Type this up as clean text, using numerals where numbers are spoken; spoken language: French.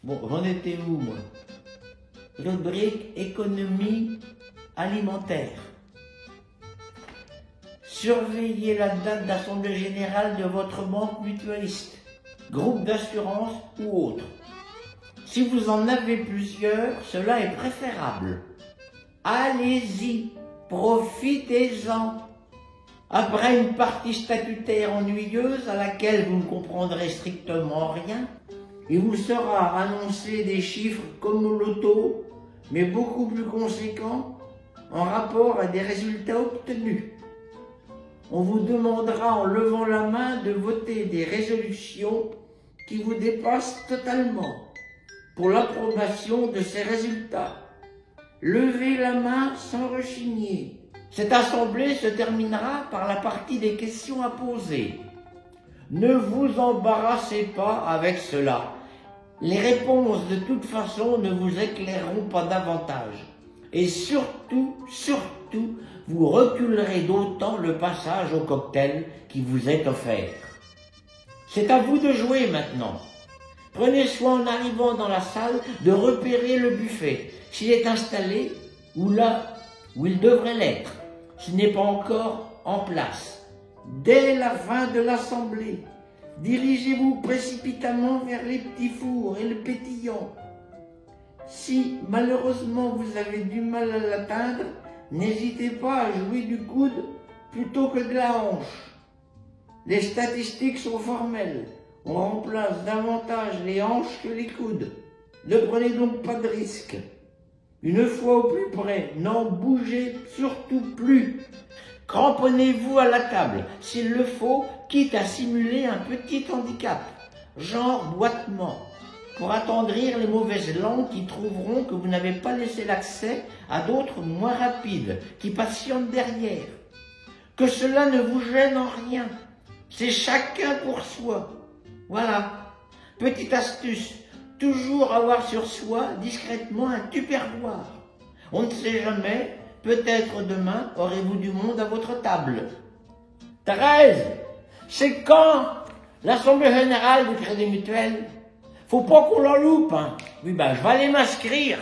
Bon, j'en étais où, moi? Rubrique économie alimentaire. Surveillez la date d'assemblée générale de votre banque mutualiste, groupe d'assurance ou autre. Si vous en avez plusieurs, cela est préférable. Allez-y, profitez-en. Après une partie statutaire ennuyeuse à laquelle vous ne comprendrez strictement rien, il vous sera annoncé des chiffres comme au loto, mais beaucoup plus conséquents en rapport à des résultats obtenus. On vous demandera en levant la main de voter des résolutions qui vous dépassent totalement pour l'approbation de ces résultats. Levez la main sans rechigner. Cette assemblée se terminera par la partie des questions à poser. Ne vous embarrassez pas avec cela. Les réponses de toute façon ne vous éclaireront pas davantage. Et surtout, vous reculerez d'autant le passage au cocktail qui vous est offert. C'est à vous de jouer maintenant. Prenez soin en arrivant dans la salle de repérer le buffet, s'il est installé ou là où il devrait l'être, s'il n'est pas encore en place. Dès la fin de l'assemblée, dirigez-vous précipitamment vers les petits fours et le pétillant. Si malheureusement vous avez du mal à l'atteindre, n'hésitez pas à jouer du coude plutôt que de la hanche. Les statistiques sont formelles. On remplace davantage les hanches que les coudes. Ne prenez donc pas de risque. Une fois au plus près, n'en bougez surtout plus. Cramponnez-vous à la table, s'il le faut, quitte à simuler un petit handicap, genre boitement, pour attendrir les mauvaises langues qui trouveront que vous n'avez pas laissé l'accès à d'autres moins rapides, qui patientent derrière. Que cela ne vous gêne en rien, c'est chacun pour soi. Voilà, petite astuce, toujours avoir sur soi discrètement un tupperware. On ne sait jamais, peut-être demain aurez-vous du monde à votre table. Thérèse, c'est quand l'Assemblée Générale du Crédit Mutuel? Faut pas qu'on la loupe, hein. Oui, je vais aller m'inscrire.